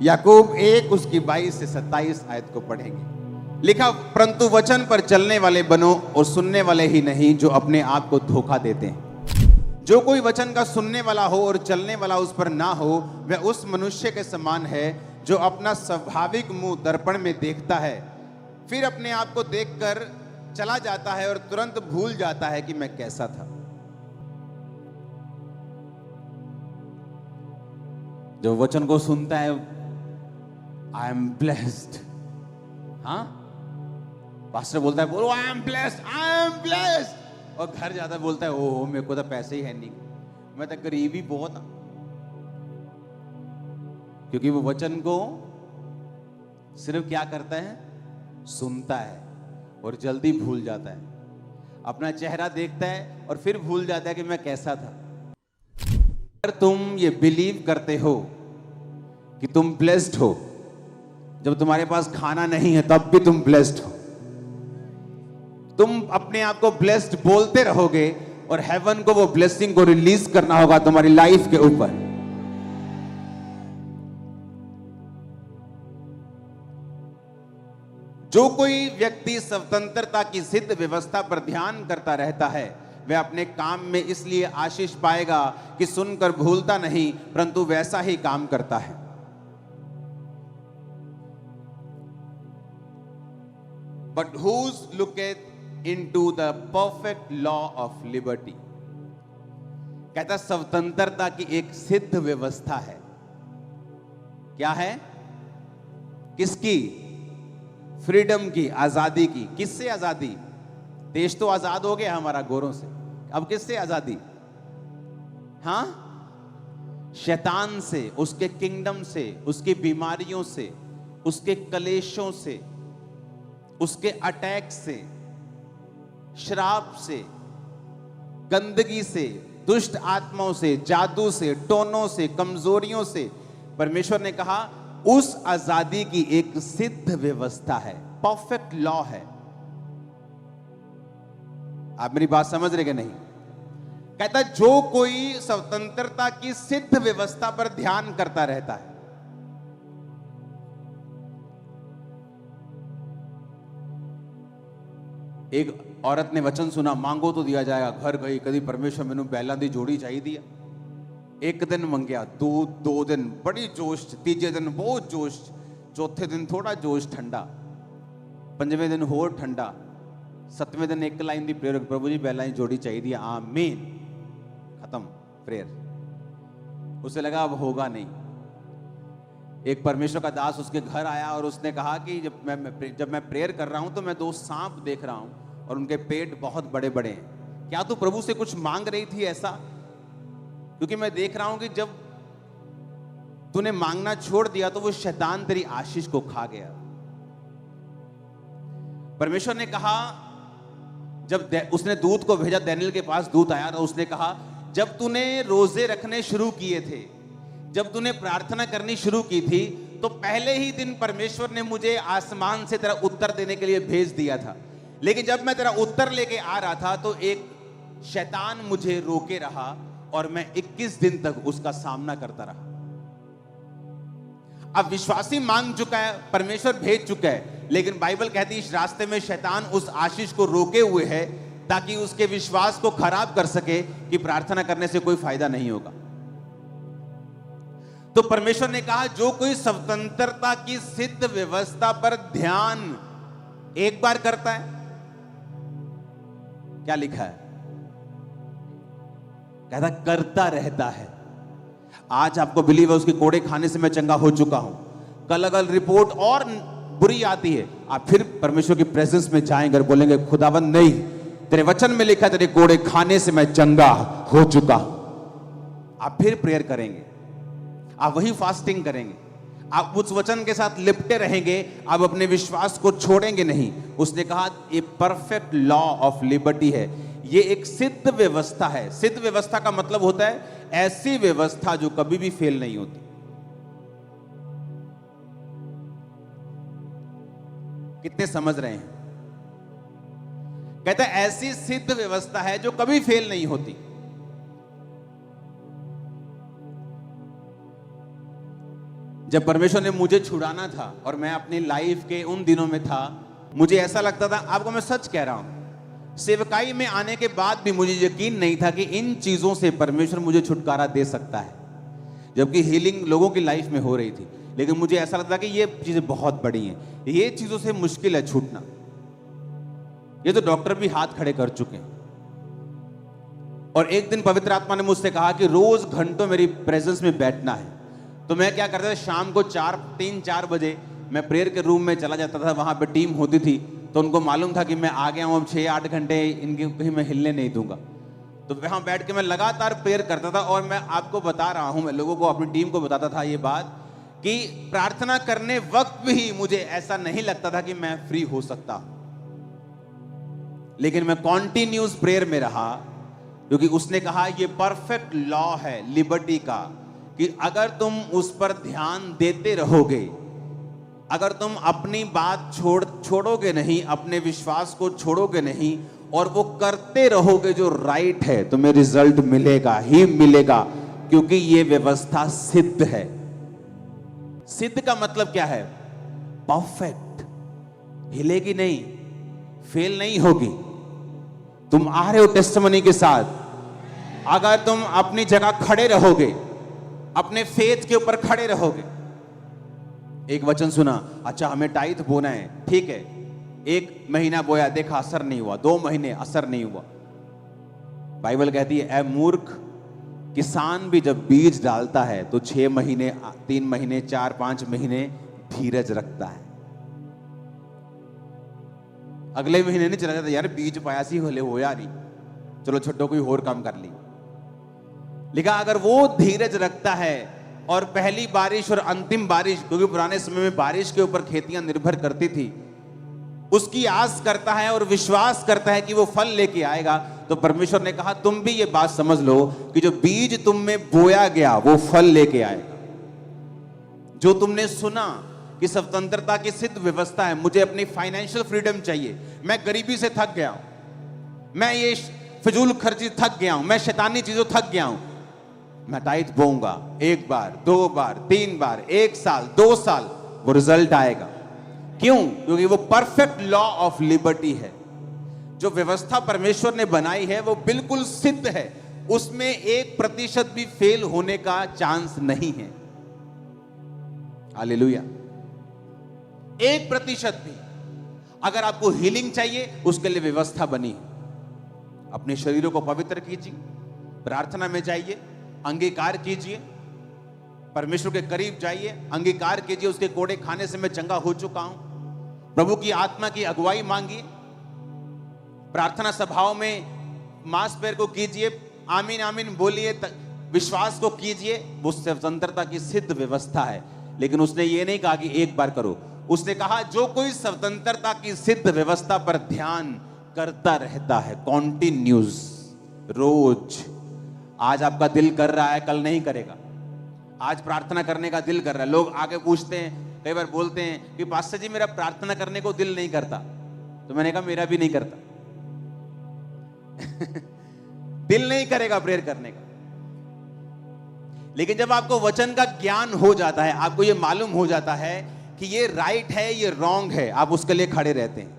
याकूब 1 उसकी 22 से 27 आयत को पढ़ेंगे। लिखा, परंतु वचन पर चलने वाले बनो और सुनने वाले ही नहीं जो अपने आप को धोखा देते हैं। जो कोई वचन का सुनने वाला हो और चलने वाला उस पर ना हो, वह उस मनुष्य के समान है जो अपना स्वाभाविक मुंह दर्पण में देखता है, फिर अपने आप को देखकर चला जाता है और तुरंत भूल जाता है कि मैं कैसा था। जो वचन को सुनता है, आई एम ब्लेस्ड। हाँ, पास्टर बोलता है, बोलो I am blessed, I am blessed, और घर जाता बोलता है, ओह मेरे को तो पैसे ही है नहीं, मैं तो गरीब ही बहुत। क्योंकि वो वचन को सिर्फ क्या करता है, सुनता है और जल्दी भूल जाता है। अपना चेहरा देखता है और फिर भूल जाता है कि मैं कैसा था। अगर तुम ये बिलीव करते हो कि तुम ब्लेस्ड हो, जब तुम्हारे पास खाना नहीं है तब भी तुम ब्लेस्ड हो, तुम अपने आप को ब्लेस्ड बोलते रहोगे और हेवन को वो ब्लेसिंग को रिलीज करना होगा तुम्हारी लाइफ के ऊपर। जो कोई व्यक्ति स्वतंत्रता की सिद्ध व्यवस्था पर ध्यान करता रहता है, वह अपने काम में इसलिए आशीष पाएगा कि सुनकर भूलता नहीं, परंतु वैसा ही काम करता है। But whose looketh into the perfect law of liberty? कहता स्वतंत्रता की एक सिद्ध व्यवस्था है। क्या है? किसकी? फ्रीडम की, आजादी की। किससे आजादी? देश तो आजाद हो गया हमारा गोरों से, अब किससे आजादी? हाँ, शैतान से, उसके किंगडम से, उसकी बीमारियों से, उसके कलेशों से, उसके अटैक से, श्राप से, गंदगी से, दुष्ट आत्माओं से, जादू से, टोनों से, कमजोरियों से। परमेश्वर ने कहा उस आजादी की एक सिद्ध व्यवस्था है, परफेक्ट लॉ है। आप मेरी बात समझ रहे कि नहीं? कहता जो कोई स्वतंत्रता की सिद्ध व्यवस्था पर ध्यान करता रहता है। एक औरत ने वचन सुना, मांगो तो दिया जाएगा। घर गई, कभी परमेश्वर मैनू बैला दी जोड़ी चाहिए दिया। एक दिन मंगया, दो दिन बड़ी जोश, तीजे दिन बहुत जोश, चौथे दिन थोड़ा जोश ठंडा, पंजवें दिन होर ठंडा, सतवें दिन एक लाइन दी प्रेयर, प्रभु जी बैला दी जोड़ी चाहिए दिया, आमीन, खत्म प्रेयर। उसे लगा अब होगा नहीं। एक परमेश्वर का दास उसके घर आया और उसने कहा कि जब मैं प्रेयर कर रहा हूं तो मैं 2 सांप देख रहा हूं और उनके पेट बहुत बड़े बड़े हैं। क्या तू प्रभु से कुछ मांग रही थी ऐसा? क्योंकि मैं देख रहा हूं कि जब तूने मांगना छोड़ दिया तो वो शैतान तेरी आशीष को खा गया। परमेश्वर ने कहा, जब उसने दूत को भेजा, दानियेल के पास दूत आया तो उसने कहा जब तूने रोजे रखने शुरू किए थे, जब तूने प्रार्थना करनी शुरू की थी, तो पहले ही दिन परमेश्वर ने मुझे आसमान से तेरा उत्तर देने के लिए भेज दिया था। लेकिन जब मैं तेरा उत्तर लेके आ रहा था तो एक शैतान मुझे रोके रहा और मैं 21 दिन तक उसका सामना करता रहा। अब विश्वासी मांग चुका है, परमेश्वर भेज चुका है, लेकिन बाइबल कहती है इस रास्ते में शैतान उस आशीष को रोके हुए है ताकि उसके विश्वास को खराब कर सके कि प्रार्थना करने से कोई फायदा नहीं होगा। तो परमेश्वर ने कहा जो कोई स्वतंत्रता की सिद्ध व्यवस्था पर ध्यान एक बार करता है, क्या लिखा है? कहता करता रहता है। आज आपको बिलीव है उसके कोड़े खाने से मैं चंगा हो चुका हूं, कल अगर रिपोर्ट और बुरी आती है आप फिर परमेश्वर की प्रेजेंस में जाएंगे और बोलेंगे खुदावंद नहीं, तेरे वचन में लिखा तेरे कोड़े खाने से मैं चंगा हो चुका हूं। आप फिर प्रेयर करेंगे, आप वही फास्टिंग करेंगे, आप उस वचन के साथ लिपटे रहेंगे, आप अपने विश्वास को छोड़ेंगे नहीं। उसने कहा ये परफेक्ट लॉ ऑफ लिबर्टी है, ये एक सिद्ध व्यवस्था है। सिद्ध व्यवस्था का मतलब होता है ऐसी व्यवस्था जो कभी भी फेल नहीं होती। कितने समझ रहे हैं? कहता है ऐसी सिद्ध व्यवस्था है जो कभी फेल नहीं होती। जब परमेश्वर ने मुझे छुड़ाना था और मैं अपनी लाइफ के उन दिनों में था, मुझे ऐसा लगता था, आपको मैं सच कह रहा हूं, सेवकाई में आने के बाद भी मुझे यकीन नहीं था कि इन चीजों से परमेश्वर मुझे छुटकारा दे सकता है, जबकि हीलिंग लोगों की लाइफ में हो रही थी। लेकिन मुझे ऐसा लगता कि ये चीजें बहुत बड़ी हैं, ये चीजों से मुश्किल है छूटना। ये तो डॉक्टर भी हाथ खड़े कर चुके हैं। और एक दिन पवित्र आत्मा ने मुझसे कहा कि रोज घंटों मेरी प्रेजेंस में बैठना है। तो मैं क्या करता था, शाम को 3-4 बजे मैं प्रेयर के रूम में चला जाता था। वहां पे टीम होती थी, तो उनको मालूम था कि मैं आ गया हूं, अब 6-8 घंटे इनके कहीं मैं हिलने नहीं दूंगा। तो वहां बैठ के मैं लगातार प्रेयर करता था। और मैं आपको बता रहा हूं, मैं लोगों को, अपनी टीम को बताता था ये बात कि प्रार्थना करने वक्त भी मुझे ऐसा नहीं लगता था कि मैं फ्री हो सकता हूं, लेकिन मैं कॉन्टिन्यूस प्रेयर में रहा, क्योंकि उसने कहा ये परफेक्ट लॉ है लिबर्टी का, कि अगर तुम उस पर ध्यान देते रहोगे, अगर तुम अपनी बात छोड़ोगे नहीं, अपने विश्वास को छोड़ोगे नहीं, और वो करते रहोगे जो राइट है, तुम्हें रिजल्ट मिलेगा ही मिलेगा, क्योंकि ये व्यवस्था सिद्ध है। सिद्ध का मतलब क्या है? परफेक्ट, हिलेगी नहीं, फेल नहीं होगी। तुम आ रहे हो टेस्टिमनी के साथ, अगर तुम अपनी जगह खड़े रहोगे, अपने फेथ के ऊपर खड़े रहोगे। एक वचन सुना, अच्छा हमें टाइथ बोना है, ठीक है, 1 महीना बोया, देखा असर नहीं हुआ, 2 महीने असर नहीं हुआ। बाइबल कहती है, ऐ मूर्ख, किसान भी जब बीज डालता है तो 6 महीने, 3 महीने, 4-5 महीने धीरज रखता है। अगले महीने नहीं चला जाता, यार बीज पाया सी होले होया नहीं, चलो छोटो कोई और काम कर ली। लिखा अगर वो धीरज रखता है और पहली बारिश और अंतिम बारिश, क्योंकि पुराने समय में बारिश के ऊपर खेतियां निर्भर करती थी, उसकी आस करता है और विश्वास करता है कि वो फल लेके आएगा, तो परमेश्वर ने कहा तुम भी ये बात समझ लो कि जो बीज तुम में बोया गया वो फल लेके आएगा। जो तुमने सुना कि स्वतंत्रता की सिद्ध व्यवस्था है, मुझे अपनी फाइनेंशियल फ्रीडम चाहिए, मैं गरीबी से थक गया हूं, मैं ये फिजूल खर्ची थक गया हूं, मैं शैतानी चीजों थक गया हूं, मैं टाइट बोऊंगा 1 बार, 2 बार, 3 बार, 1 साल, 2 साल, वो रिजल्ट आएगा। क्यों? क्योंकि वो परफेक्ट लॉ ऑफ लिबर्टी है। जो व्यवस्था परमेश्वर ने बनाई है वो बिल्कुल सिद्ध है, उसमें 1% भी फेल होने का चांस नहीं है। हालेलुया। 1% भी। अगर आपको हीलिंग चाहिए, उसके लिए व्यवस्था बनी है। अपने शरीरों को पवित्र कीजिए, प्रार्थना में जाइए, अंगीकार कीजिए, परमेश्वर के करीब जाइए, अंगीकार कीजिए उसके कोड़े खाने से मैं चंगा हो चुका हूं, प्रभु की आत्मा की अगुवाई मांगिए, प्रार्थना सभाओं में मास पैर को कीजिए, आमीन आमीन बोलिए, विश्वास को कीजिए। वो स्वतंत्रता की सिद्ध व्यवस्था है। लेकिन उसने ये नहीं कहा कि 1 बार करो, उसने कहा जो कोई स्वतंत्रता की सिद्ध व्यवस्था पर ध्यान करता रहता है, कॉन्टिन्यूस, रोज। आज आपका दिल कर रहा है, कल नहीं करेगा। आज प्रार्थना करने का दिल कर रहा है, लोग आके पूछते हैं, कई बार बोलते हैं कि पास्टर जी मेरा प्रार्थना करने को दिल नहीं करता। तो मैंने कहा मेरा भी नहीं करता। दिल नहीं करेगा प्रेयर करने का। लेकिन जब आपको वचन का ज्ञान हो जाता है, आपको ये मालूम हो जाता है कि ये राइट है, ये रॉन्ग है, आप उसके लिए खड़े रहते हैं।